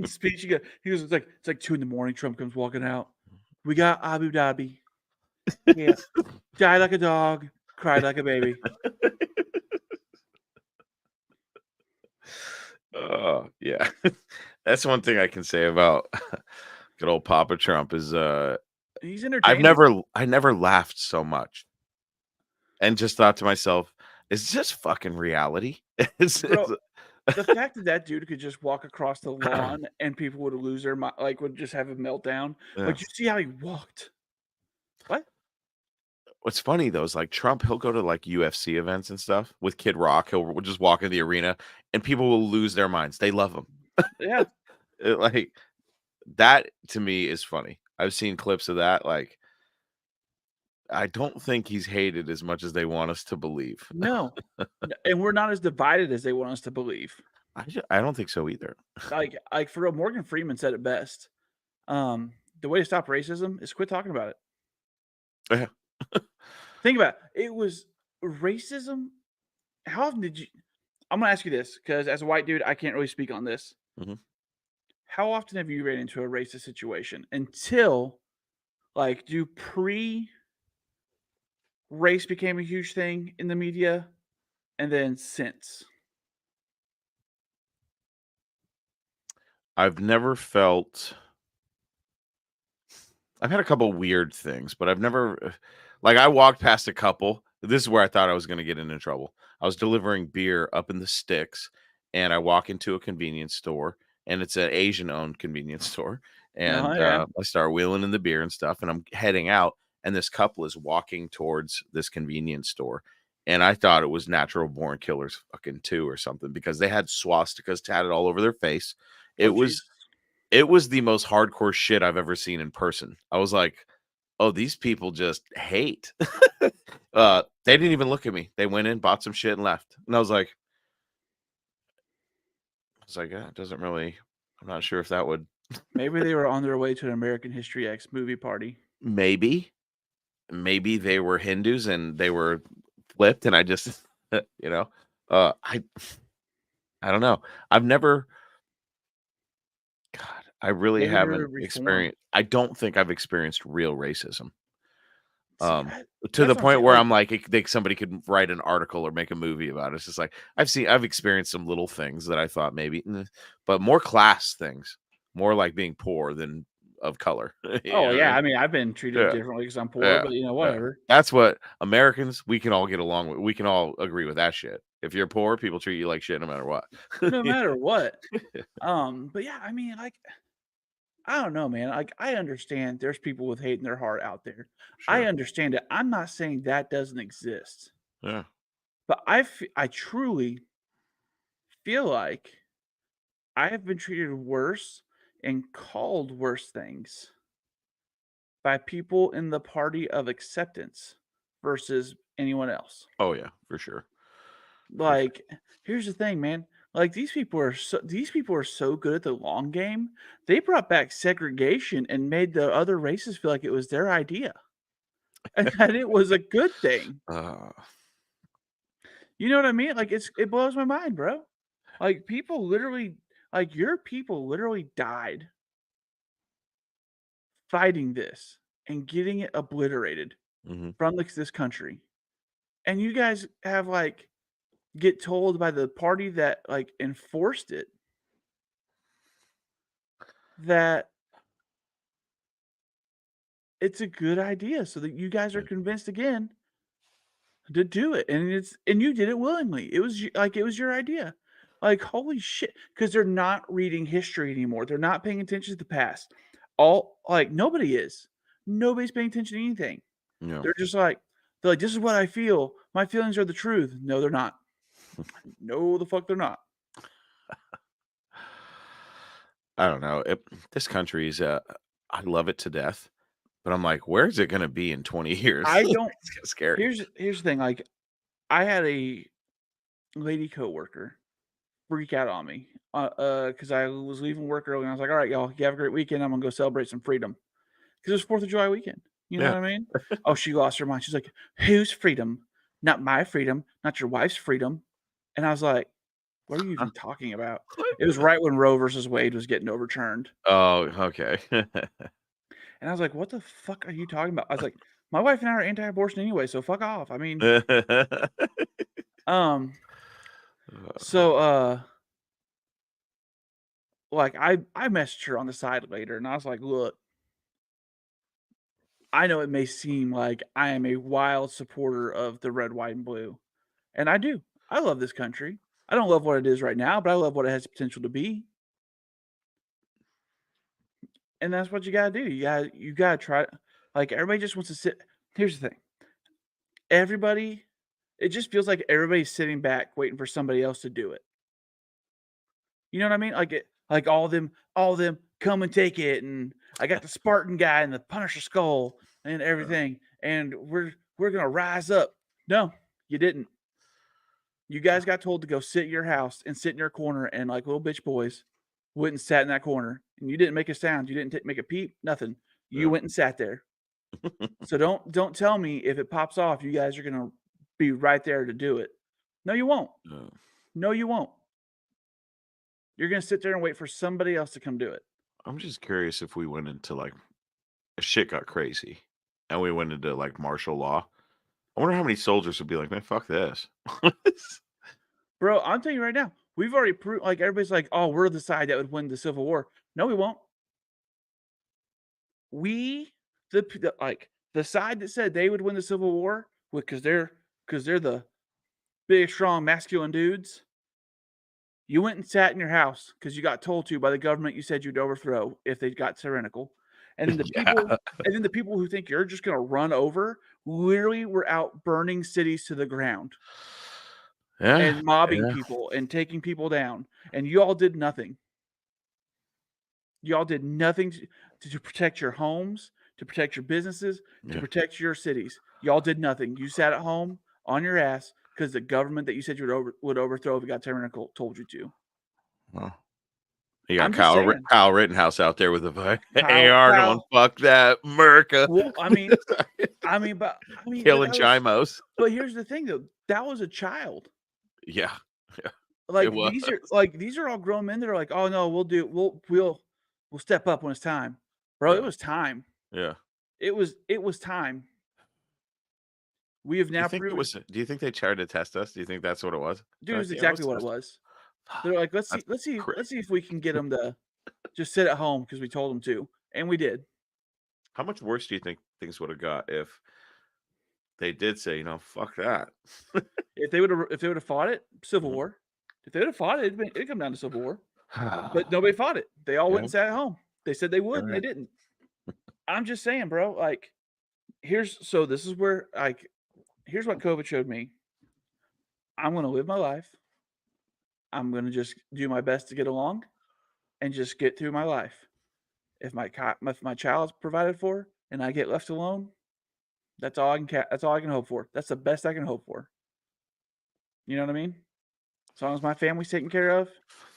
speech. He goes, it's like 2 in the morning. Trump comes walking out. We got Abu Dhabi. Yeah, died like a dog, cried like a baby. Oh, yeah. That's one thing I can say about good old Papa Trump is He's entertaining. I never laughed so much and just thought to myself, is this fucking reality? Bro, the fact that that dude could just walk across the lawn and people would lose their mind, like, would just have a meltdown. Yeah. Like, you see how he walked. What? What's funny though is like Trump, he'll go to like UFC events and stuff with Kid Rock. Will just walk in the arena and people will lose their minds. They love him. Yeah. Like that to me is funny. I've seen clips of that. Like, I don't think he's hated as much as they want us to believe. No. And we're not as divided as they want us to believe. I don't think so either. Like for real, Morgan Freeman said it best. The way to stop racism is quit talking about it. Yeah. Think about it. It was racism. How often did you? I'm gonna ask you this because as a white dude, I can't really speak on this. Mhm. How often have you ran into a racist situation until like do race became a huge thing in the media and then since? I've never felt I've had a couple weird things, but I've never like I walked past a couple. This is where I thought I was going to get into trouble. I was delivering beer up in the sticks, and I walk into a convenience store, and it's an Asian-owned convenience store, Oh and yeah. I start wheeling in the beer and stuff, and I'm heading out, and this couple is walking towards this convenience store, and I thought it was Natural Born Killers fucking 2 or something because they had swastikas tatted all over their face. It Oh was Jesus. it was the most hardcore shit I've ever seen in person. I was like, "Oh, these people just hate." They didn't even look at me. They went in, bought some shit, and left. And "Yeah, it doesn't really I'm not sure if that would Maybe they were on their way to an American History X movie party. maybe, maybe they were Hindus and they were flipped and I just you know, uh, I I don't know. I've never God, I really Maybe they were haven't reformed. experienced I don't think I've experienced real racism. See, Um, to the that's what I'm point saying. where Like, I'm like, somebody could write an article or make a movie about it. It's just like I've experienced some little things that I thought maybe, but more class things, more like being poor than of color. You oh know what I yeah, mean? I mean, I've been treated Yeah, differently because I'm poor, yeah, but yeah. whatever. That's what Americans we can all get along with. We can all agree with that shit. If you're poor, people treat you like shit no matter what. No matter what. But yeah, I mean, like, I don't know, man. Like, I understand there's people with hate in their heart out there. I Sure. understand it. I'm not saying that doesn't exist, Yeah. but I truly feel like I have been treated worse and called worse things by people in the party of acceptance versus anyone else. Oh yeah, for sure. For sure. Like, here's the thing, man. Like these people are so good at the long game. They brought back segregation and made the other races feel like it was their idea and that it was a good thing. Uh, You know what I mean? Like it blows my mind, bro. Like your people literally died fighting this and getting it obliterated mhm. from this country. And you guys have like get told by the party that like enforced it that it's a good idea so that you guys are Yeah. convinced again to do it, and you did it willingly. It was like it was your idea. Like holy shit, because they're not reading history anymore. They're not paying attention to the past. All like nobody is. Nobody's paying attention to anything. Yeah. They're just like they're like, this is what I feel. My feelings are the truth. No, they're not. No, the fuck they're not. I don't know. This country is, I love it to death, but I'm like, where's it going to be in 20 years? I don't. It's kinda scary. Here's the thing. Like I had a lady coworker freak out on me because I was leaving work early. And I was like, all right, y'all, you have a great weekend. I'm gonna go celebrate some freedom because it was 4th of July weekend. You know Yeah. what I mean? Oh, she lost her mind. She's like, whose freedom? Not my freedom. Not your wife's freedom. And I was like, what are you Huh? even talking about? What? It was right when Roe versus Wade was getting overturned. Oh, okay. And I was like, what the fuck are you talking about? I was like, my wife and I are anti-abortion anyway, so fuck off. I mean, um, so like I messaged her on the side later and I was like, look, I know it may seem like I am a wild supporter of the red, white, and blue. And I do. I love this country. I don't love what it is right now, but I love what it has potential to be. And that's what you gotta do. You gotta try like everybody just wants to sit. Here's the thing. Everybody, it just feels like everybody's sitting back waiting for somebody else to do it. You know what I mean? Like all them come and take it, and I got the Spartan guy and the Punisher skull and everything, and we're gonna rise up. No, you didn't. You guys got told to go sit in your house and sit in your corner, and like little bitch boys, went and sat in that corner, and you didn't make a sound. You didn't make a peep. Nothing. You Yeah. went and sat there. So don't tell me if it pops off, you guys are gonna be right there to do it. No, you won't. Uh, No, you won't. You're gonna sit there and wait for somebody else to come do it. I'm just curious if we went into like shit got crazy and we went into like martial law. I wonder how many soldiers would be like, man, fuck this. Bro, I'm telling you right now, we've already proved like everybody's like, oh, we're the side that would win the Civil War. No, we won't. We like the side that said they would win the Civil War because they're the big, strong, masculine dudes. You went and sat in your house because you got told to by the government you said you'd overthrow if they got tyrannical. And then the people Yeah. and then the people who think you're just gonna run over literally were out burning cities to the ground Yeah. and mobbing Yeah. people and taking people down. And you all did nothing. Y'all did nothing to protect your homes, to protect your businesses, to Yeah. protect your cities. Y'all did nothing. You sat at home on your ass because the government that you said you would overthrow if it got tyrannical told you to. Well, you got I'm just saying. Kyle Rittenhouse out there with a Kyle AR going, Kyle fuck that, America. well, but Killing that was Chimos. but here's the thing though, that was a child. Yeah. Yeah. It Like was. these are all grown men that are like, "Oh no, we'll step up when it's time." Bro, it Yeah. was time. Yeah. It was time. We have Do you now think it proven was do you think they tried to test us? Do you think that's what it was? dude, it They're was like, yeah, exactly let's what it test was. They're like, that's let's see crazy. if we can get them to just sit at home because we told them to, and we did. How much worse do you think things would have got if they did say, fuck that? If they would have fought it, Civil Mhm. War. If they would have fought it, it'd come down to Civil War. But nobody fought it. They all went Yeah. and sat at home. They said they would, and they Alright. didn't. I'm just saying, bro. Like, this is where here's what COVID showed me. I'm gonna live my life. I'm gonna just do my best to get along and just get through my life. If my child's provided for and I get left alone, that's all I can hope for. That's the best I can hope for. You know what I mean? As long as my family's taken care of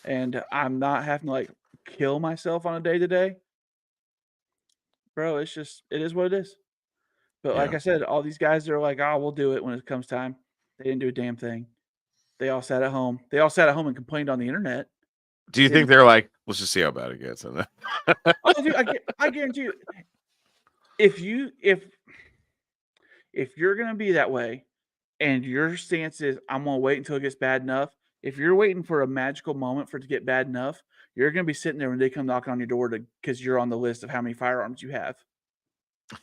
and I'm not having to like kill myself on a day to day, bro, it is what it is. But like Yeah. I said, all these guys that are like, "Oh, we'll do it when it comes time." They didn't do a damn thing. They all sat at home. They all sat at home and complained on the internet. Do you think And they're like, "Let's just see how bad it gets," and then oh, dude, I guarantee you, if you if you're gonna be that way, and your stance is, "I'm gonna wait until it gets bad enough," if you're waiting for a magical moment for it to get bad enough, you're gonna be sitting there when they come knocking on your door to because 'cause you're on the list of how many firearms you have,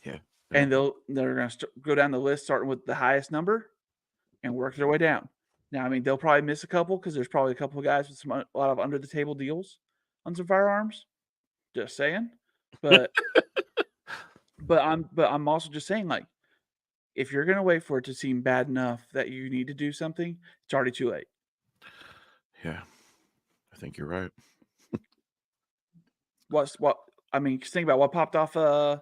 Yeah. Yeah. and they're gonna go down the list starting with the highest number. and work their way down. Now, I mean, they'll probably miss a couple because there's probably a couple of guys with a lot of under the table deals on some firearms. Just saying, but I'm also just saying, like, if you're gonna wait for it to seem bad enough that you need to do something, it's already too late. Yeah, I think you're right. What I mean, just think about what popped off the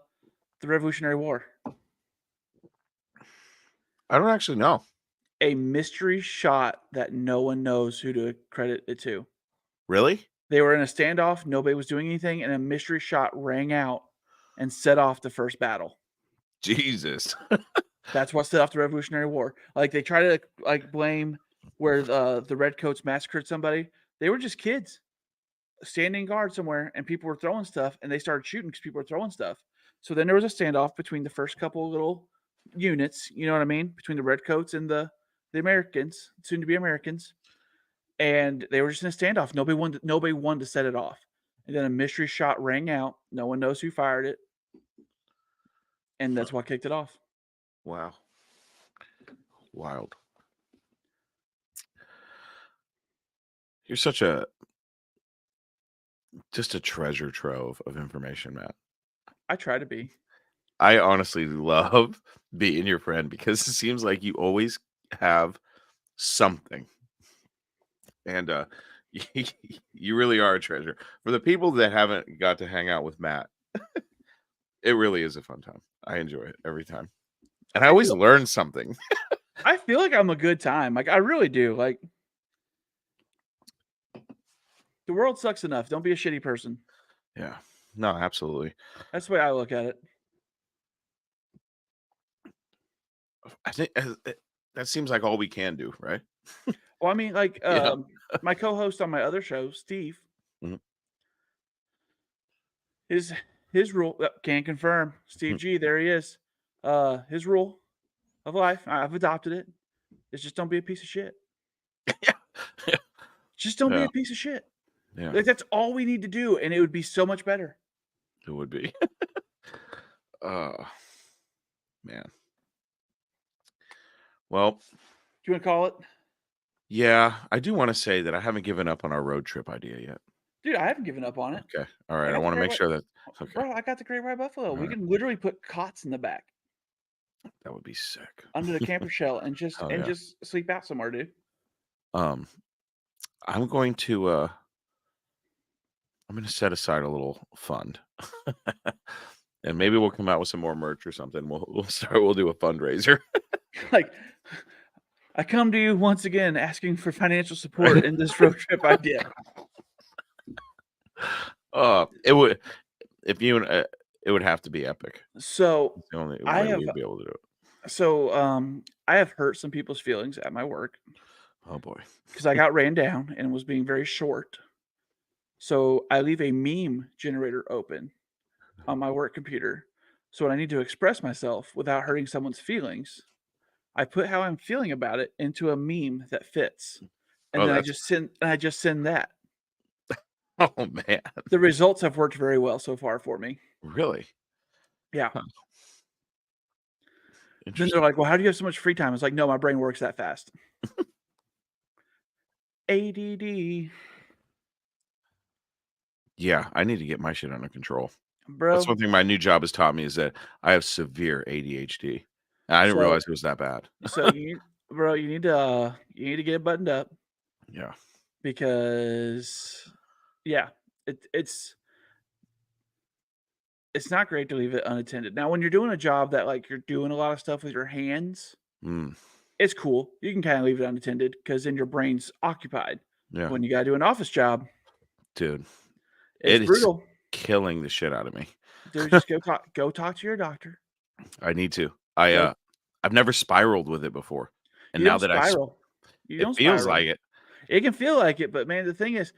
Revolutionary War. I don't actually know. A mystery shot that no one knows who to credit it to. Really? They were in a standoff, nobody was doing anything, and a mystery shot rang out and set off the first battle. Jesus. That's what set off the Revolutionary War. Like, they try to like blame where the redcoats massacred somebody. They were just kids standing guard somewhere, and people were throwing stuff, and they started shooting because people were throwing stuff. So then there was a standoff between the first couple little units, you know what I mean, between the redcoats and the Americans, soon to be Americans, and they were just in a standoff. Nobody wanted to set it off, and then a mystery shot rang out. No one knows who fired it, and that's what kicked it off. Wow. Wild. You're such a just a treasure trove of information, Matt. I try to be. I honestly love being your friend because it seems like you always have something. And you really are a treasure. For the people that haven't got to hang out with Matt, it really is a fun time. I enjoy it every time. And I always learn something. I feel like I'm a good time. Like, I really do. Like, the world sucks enough. Don't be a shitty person. Yeah. No, absolutely. That's the way I look at it. I think that seems like all we can do, right? Well, I mean, like, Yeah. my co-host on my other show, Steve, Mhm. his rule can confirm. Steve Mhm. G, there he is. His rule of life, I've adopted it. Is just don't be a piece of shit. Yeah. Just don't be Yeah. a piece of shit. Yeah. Like, that's all we need to do, and it would be so much better. It would be. uh man. Well, Do you want to call it? yeah, I do want to say that I haven't given up on our road trip idea yet. Dude, I haven't given up on it. Okay. All I right. I got the want to Great make White sure that okay. Bro, I got the Great White Buffalo. All We right. can literally put cots in the back That would be sick. under the camper shell and Hell yeah. just sleep out somewhere, dude. Um I'm going to set aside a little fund. And maybe we'll come out with some more merch or something. We'll do a fundraiser. Like, I come to you once again asking for financial support in this road trip idea. It would if you it would have to be epic. So It's the only I way have we'd be able to do it. I have hurt some people's feelings at my work Oh boy. because I got ran down and was being very short. So I leave a meme generator open on my work computer. So when I need to express myself without hurting someone's feelings, I put how I'm feeling about it into a meme that fits. And Oh, then that's I just send that. oh man. The results have worked very well so far for me. Really? Yeah. Huh. Then they're Interesting. like, "Well, how do you have so much free time?" It's like, "No, my brain works that fast." ADD. Yeah, I need to get my shit under control. That's Bro. one thing my new job has taught me is that I have severe ADHD. And I didn't So realize it was that bad. so you need to get it buttoned up Yeah. because yeah, it's it's not great to leave it unattended. Now, when you're doing a job that like you're doing a lot of stuff with your hands, Mm, it's cool. You can kind of leave it unattended because then your brain's occupied. yeah. When you gotta do an office job, Dude, it's it is brutal. killing the shit out of me. Dude, just go talk to your doctor. I need to. Go I've never spiraled with it before. And You now don't that spiral. You it don't feels spiral. like it. It can feel like it, but man, the thing is,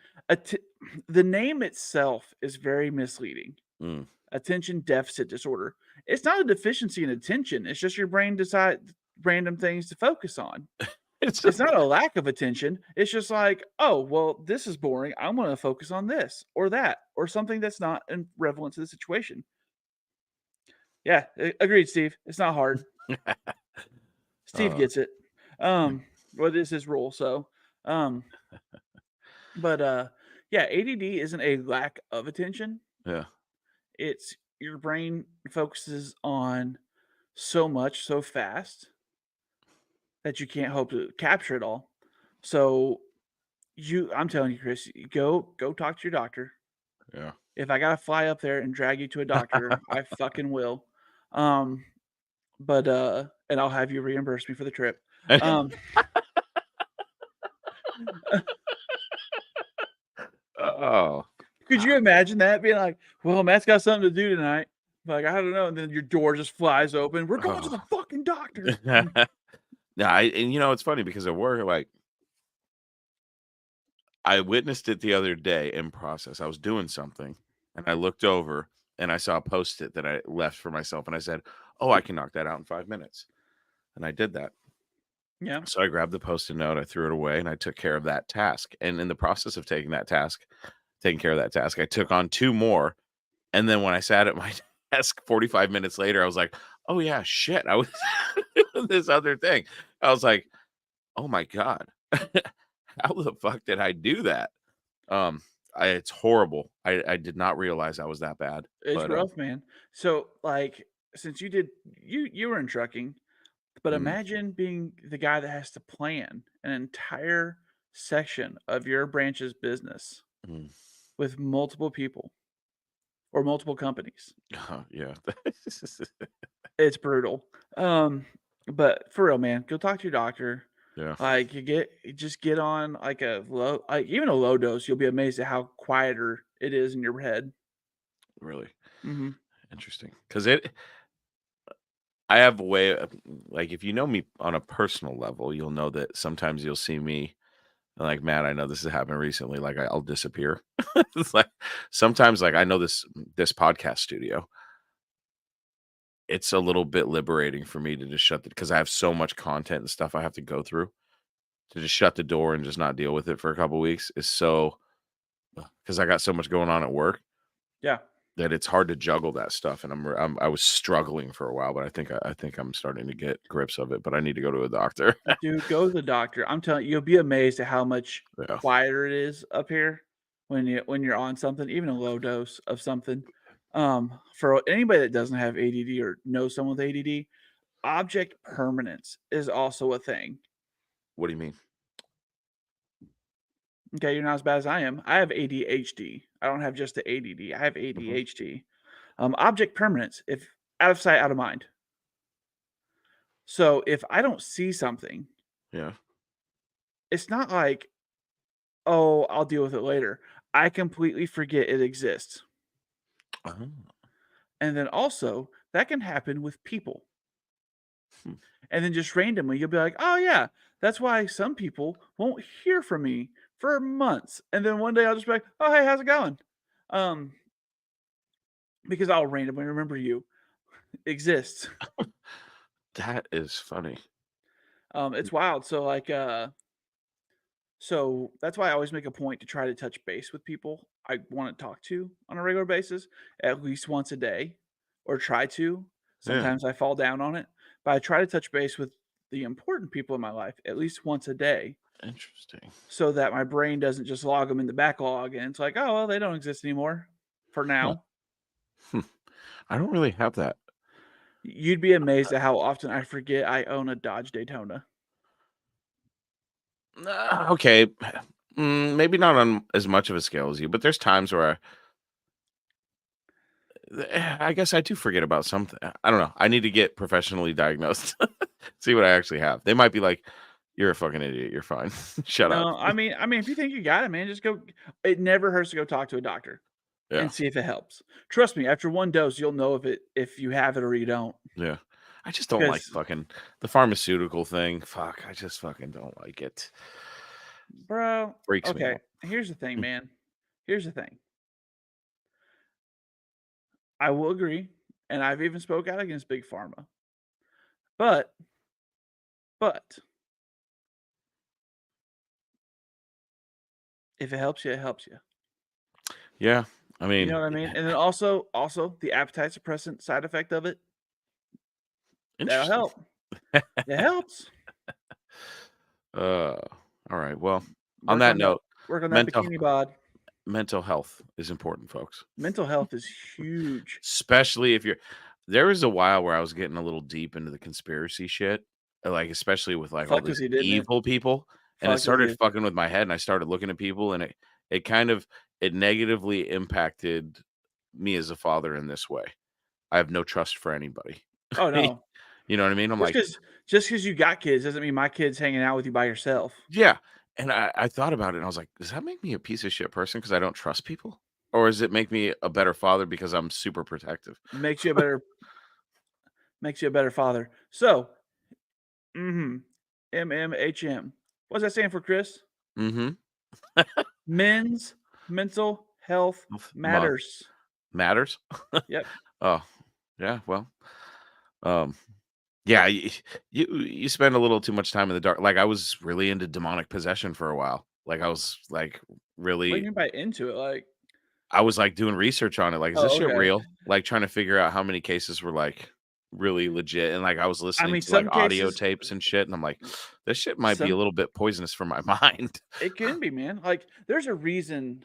the name itself is very misleading. Mm. Attention deficit disorder. It's not a deficiency in attention. It's just your brain decide random things to focus on. It's It's not a lack of attention. It's just like, oh, well, this is boring. I'm going to focus on this or that or something that's not relevant to the situation. Yeah, agreed, Steve. It's not hard. Steve uh, gets it. What is his role? So, um, but yeah, ADD isn't a lack of attention. Yeah. It's your brain focuses on so much so fast that you can't hope to capture it all. So I'm telling you, Chris, go talk to your doctor. Yeah. If I gotta fly up there and drag you to a doctor, I fucking will. Um, and I'll have you reimburse me for the trip. Um, Oh. could you imagine that being like, "Well, Matt's got something to do tonight." Like, I don't know, and then your door just flies open. We're going to Oh. the fucking doctor. Yeah, and it's funny because at work, like, I witnessed it the other day in process. I was doing something, and I looked over, and I saw a Post-it that I left for myself, and I said, "Oh, I can knock that out in 5 minutes." And I did that. Yeah, So I grabbed the Post-it note, I threw it away, and I took care of that task. And in the process of taking care of that task, I took on 2 more. And then when I sat at my desk 45 minutes later, I was like, "Oh, yeah, shit, I was doing this other thing." I was like, "Oh my god. How the fuck did I do that?" Um, it's horrible. I did not realize I was that bad, it's but, rough, man. So, like, since you were in trucking, but mm, imagine being the guy that has to plan an entire section of your branch's business mm, with multiple people or multiple companies. yeah. It's brutal. Um, but for real, man, go talk to your doctor. Yeah, Like you just get on like a low, like even a low dose, you'll be amazed at how quieter it is in your head. really Mhm. interesting. Because I have a way of, like, if you know me on a personal level, you'll know that sometimes you'll see me like, "Man, I know this has happened recently," like, I'll disappear. It's like sometimes, like, I know this podcast studio, it's a little bit liberating for me to just shut the because I have so much content and stuff I have to go through. To just shut the door and just not deal with it for a couple weeks is so because I got so much going on at work Yeah. that it's hard to juggle that stuff, and I was struggling for a while, but I think I'm starting to get grips of it, but I need to go to a doctor. Dude, go to the doctor. I'm telling you, you'll be amazed at how much Yeah, quieter it is up here when you're on something, even a low dose of something. For anybody that doesn't have ADD or knows someone with ADD, object permanence is also a thing. what do you mean? Okay, you're not as bad as I am. I have ADHD. I don't have just the ADD. I have Mhm. ADHD. Object permanence, if out of sight, out of mind. So if I don't see something, Yeah. it's not like, oh, I'll deal with it later. I completely forget it exists. Oh. And then also, that can happen with people. Hmm. And then just randomly, you'll be like, oh, yeah, that's why some people won't hear from me for months. And then one day I'll just be like, oh, hey, how's it going? Um, because I'll randomly remember you exists. That is funny. It's wild. So that's why I always make a point to try to touch base with people I want to talk to on a regular basis, at least once a day, or try to. Yeah, Sometimes I fall down on it, but I try to touch base with the important people in my life at least once a day interesting. so that my brain doesn't just log them in the backlog and it's like, oh, well, they don't exist anymore for Huh. now. Hmm. I don't really have that. You'd be amazed at how often I forget I own a Dodge Daytona. Okay, maybe not on as much of a scale as you, but there's times where I guess I do forget about something. I don't know. I need to get professionally diagnosed. See what I actually have. They might be like, "You're a fucking idiot. You're fine. Shut up." No, I mean, if you think you got it, man, just go. It never hurts to go talk to a doctor Yeah, and see if it helps. Trust me, after one dose, you'll know if you have it or you don't. yeah. I just don't like Because, fucking the pharmaceutical thing. Fuck, I just fucking don't like it. bro, Freaks me okay, out. here's the thing, Mm, man. Here's the thing. I will agree, and I've even spoke out against big pharma. But, but if it helps you, it helps you. yeah, I You know mean, what I mean? And then also the appetite suppressant side effect of it, that'll interesting. help. It helps. Uh, all right. Well, on Work that on that. note, Work on that mental bikini bod. mental health is important, folks. Mental health is huge. Especially if you're there was a while where I was getting a little deep into the conspiracy shit, like, especially with, like, all Fucked with these you, didn't it? evil people, and it Fucked with started you. fucking with my head, and I started looking at people, and it kind of it negatively impacted me as a father in this way. I have no trust for anybody. Oh, no. You know what I mean? I'm Just like, because just 'cause you got kids doesn't mean my kid's hanging out with you by yourself. yeah, and I thought about it, and I was like, "Does that make me a piece of shit person because I don't trust people? Or does it make me a better father because I'm super protective?" Makes you a better makes you a better father. So, mhm, MMHM. What does that stand for, Chris? Mhm. Men's Mental Health Month Matters. matters. Yep. Oh, yeah, well, um, yeah, you spend a little too much time in the dark. Like, I was really into demonic possession for a while. Like, I was, like, What do you really mean by into it? Like, I was, like, doing research on it, like, "Is this oh, shit okay. real?" Like, trying to figure out how many cases were, like, really legit, and, like, I was I listening mean, to, like, some audio cases, tapes and shit, and I'm like, "This shit might be a some little bit poisonous for my mind." it can be, man. Like, there's a reason,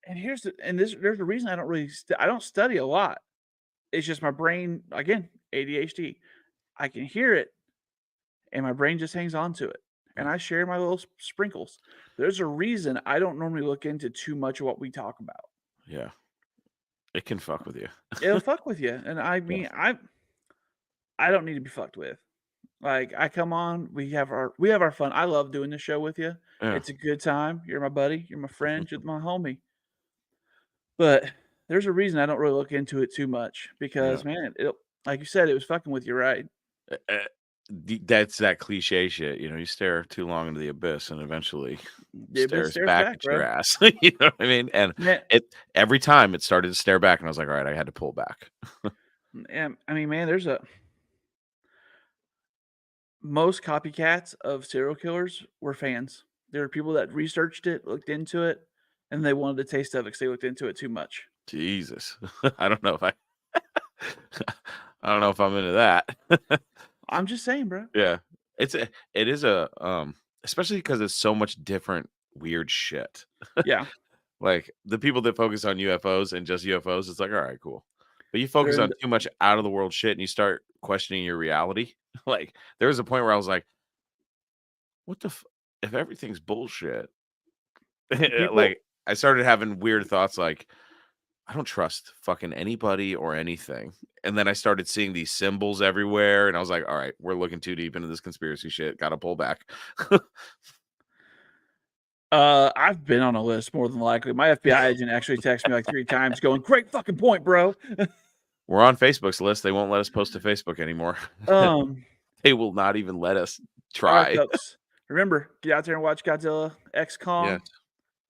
and there's a reason I don't really I don't study a lot. It's just my brain, again, ADHD. I can hear it, and my brain just hangs on to it, and Mm, I share my little sprinkles. There's a reason I don't normally look into too much of what we talk about. yeah, it can fuck with you. It'll fuck with you, and I Yeah, mean, I don't need to be fucked with. Like, I come on, we have our fun. I love doing this show with you. yeah, It's a good time. You're my buddy. You're my friend. You're my homie. But there's a reason I don't really look into it too much yeah. because, man, like you said, it was fucking with you, right? That's that cliche shit, you stare too long into the abyss and eventually The abyss stares stares back back, at your bro. ass, you know what I mean? And Man, every time it started to stare back and I was like, "All right, I had to pull back." and I mean, man, there's a most copycats of serial killers were fans. There were people that researched it, looked into it, and they wanted a taste of it because they looked into it too much. Jesus. I don't know if I I don't know if I'm into that. I'm just saying, bro. Yeah. It is especially because it's so much different weird shit. Yeah, Like, the people that focus on UFOs and just UFOs, it's like, "Alright, cool." But you they're focus in on too much out of the world shit and you start questioning your reality. Like, there was a point where I was like, "What the f if everything's bullshit?" people. Like, I started having weird thoughts like, "I don't trust fucking anybody or anything." And then I started seeing these symbols everywhere, and I was like, "Alright, we're looking too deep into this conspiracy shit, gotta pull back." I've been on a list more than likely. My FBI agent actually texted me like 3 times going, "Great fucking point, bro." We're on Facebook's list, they won't let us post to Facebook anymore. Um, They will not even let us all right, try. folks. Remember, get out there and watch Godzilla X Yes. Kong.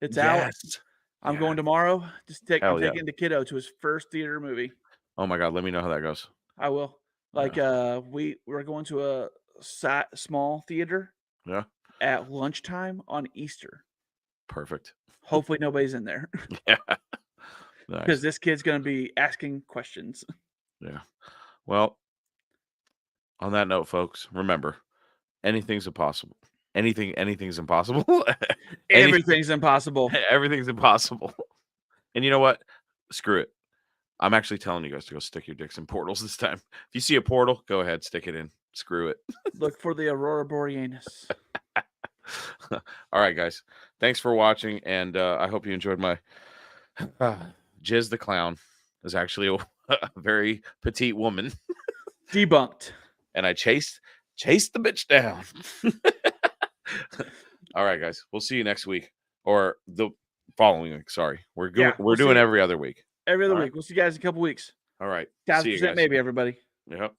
It's out. Yes. I'm going Yes. tomorrow. I'm Hell yeah. taking the kiddo to his first theater movie. Oh my god, let me know how that goes. I will. Like, Yeah. we're going to a small theater Yeah. at lunchtime on Easter. Perfect. Hopefully, nobody's in there Yeah. because Nice. this kid's gonna be asking questions. Yeah. Well, on that note, folks, remember, anything's impossible. Anything's impossible. Anything Everything's impossible. everything's impossible. And you know what? Screw it. I'm actually telling you guys to go stick your dicks in portals this time. If you see a portal, go ahead, stick it in. Screw it. Look for the aurora borealis. All right, guys. Thanks for watching, and I hope you enjoyed my Jizz the clown is actually a very petite woman, Debunked. and I chased the bitch down. All right, guys. We'll see you next week or the following week. Sorry, Yeah, we're we'll see doing you every other week. every other All right. week. We'll see you guys in a couple weeks. All right. See you 1000% guys. maybe, everybody. Yep.